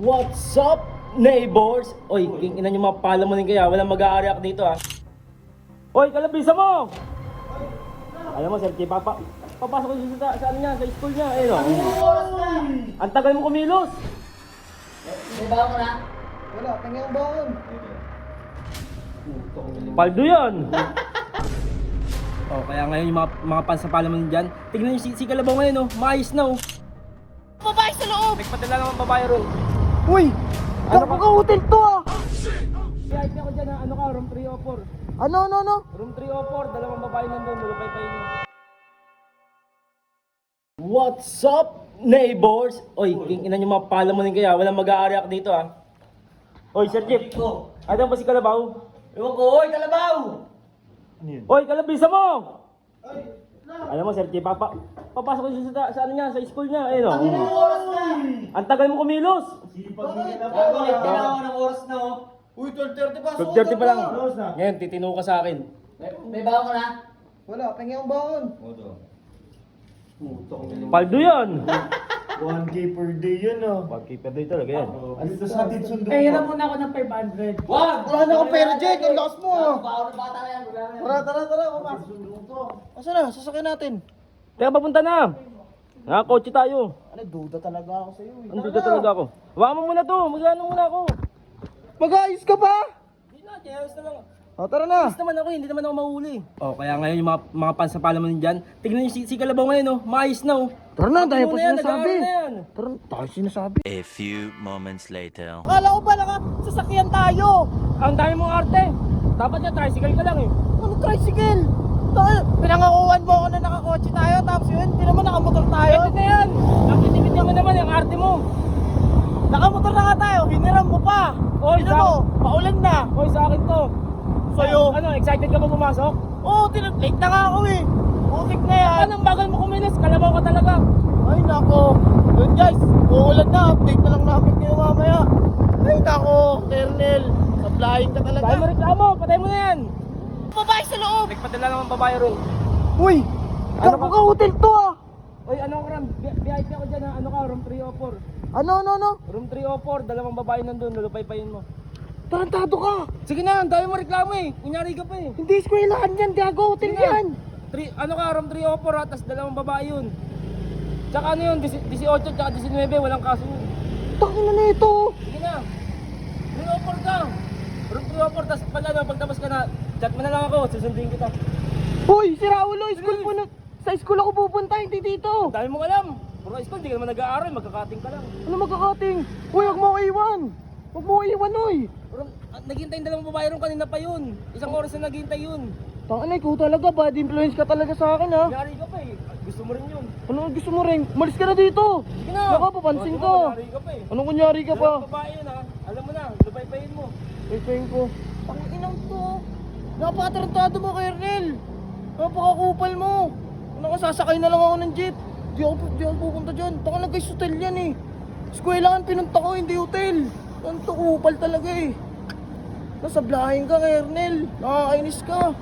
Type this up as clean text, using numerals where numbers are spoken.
What's up, neighbors? Oy, king ina nyo mga palamunin kaya, walang mag-a-react dito ha. Oy, kalabisa mo! Alam mo, sir, papasok ko sa ano niya, sa school niya, eh no? Ang tagal mo kumilos! May bawa mo na? Wala, tingnan ang baon. Paldo yan! Oh, kaya ngayon yung mga fans na palamunin dyan, tignan nyo si Kalabaw ngayon, oh, maayos na, oh. Babae sa loob! Nagpadala naman babae ron. Uy! Ano Ano ka? ka hotel to ah? Kaya ito ako dyan, ano ka, room 304. Ano? Room 304, dalawang babae nandun, lulupay-payin mo. What's up, neighbors? Oy, king ina nyo mga palamunin kaya, walang mag-a-react dito ha. Oy, Sir Jeep. Ano ba si Kalabaw? Ewan ko, oy, Kalabaw! Oy, kalabisa mo! Alam mo, Sir Jeep, papasok ko sa ano niya, sa school niya, eh no? Ang oras na! Ang tagal mo kumilos! Bakit ginawa ng oras na oh? Uy, 12:30 pa. 12:30 pa lang. Ngayon, titino ka sa akin. May bawa mo na? Wala, tingnan ang baon. Paldo yan! 1K per day yun ah. Pag-keeper day talaga yan. Ano sa hatid sundo? hiram muna ako ng 500. Wag! Wala na akong pera, Jake. Ang lakas mo ah. Bawa ng bata na yan, wala na yan. Tara. Papasok. Asa na? Sasakyan natin. Teka, papunta na! Nakakotse tayo. Ano, duda talaga ako sa'yo eh. Ang duda talaga ako. Hawakan mo muna to, mag-ano muna ako. Mag-ayos ka pa? Hindi na, ayos na lang. O, tara na. Ayos naman ako, hindi naman ako mahuli. Oh, kaya ngayon yung mga fans na palamunin dyan, tignan nyo si Kalabaw ngayon, oh, maayos na, oh. Tara na, dahil pa Ano na yan, sinasabi. nag-aaral na yan. Tara na, tayo sinasabi. A few moments later. Akala ko ba sasakyan tayo? Ang dami mong arte. Dapat yan, tricycle ka lang eh. Ano tricycle? Pinangakuhan mo ako na nakakotse tayo, tapos yun, hindi naman nakamotor tayo. Pwede na yan. Nakitibit mo naman yung arte mo. Nakamotor na nga tayo, hiniram mo pa. Oy, Tignan mo, paulan na. Hoy, sa akin to. Sa'yo. Ano, excited ka ba pumasok? Oo, late na nga ako eh. Putik na yan. Anong bagal mo kumilos? Kalabaw ka talaga. Ay nako. Yun guys, uulan na. Update na lang namin kayo mamaya. Ay nako, Kernel. Sablahin ka talaga. Dahil mo reklamo, patay mo na yan. Babae sa loob! Nagpadala naman babae ron. Uy, Ano ano ka? ka hotel to ah? Oy, ano ka ram? VIP ako dyan ha. Ano ka, room 304. Ano? Room 304, dalawang babae nandun, lulupay-payin mo. Tarantado ka. Sige na, ang dami mo reklamo eh. Kunyari ka pa eh. Hindi eskwelahan yan, Gago. Hotel Sige na. yan. Ano ka, room 304 ha, tas dalawang babae yun. Tsaka ano yun, 18 tsaka 19, walang kaso yun. Takin na ito. Sige na. 304 ka. Room 304, tas pag pagtapos ka na, chat mo na lang ako, susundin kita. Uy, si Raulo, school po na. Sa school ako pupunta, hindi dito. Ang dami mong alam. Puro school, hindi ka naman nag-aaral, magkakating ka lang. Ano magkakating? Uy, huwag mo ko iwan. Huwag mo ko iwan, uy. Naghintay yung dalawang babae ron kanina pa yun. Isang oras na naghintay yun. Tangan ikaw talaga, bad influence ka talaga sa akin ha. Yari ka pa eh. Gusto mo rin yun. Ano gusto mo rin? Malis ka na dito. Sige na. Nakapapansin Ano, ka. Yari ka pa eh. Anong kunyari ka pa? Dalawang babae yun ha. Alam mo na, lupay-payin mo. Ipeng ko. Ang inang to. Napakatarantado mo, Kernel. Napakakupal mo. Ano ka, sasakay na lang ako ng jeep. Di ako pupunta dyan. Taka na guys, hotel yan eh. Eskwelahan pinunta ko, hindi hotel. Ang kupal talaga eh. Nasablahin ka, Kernel. Nakakainis ka.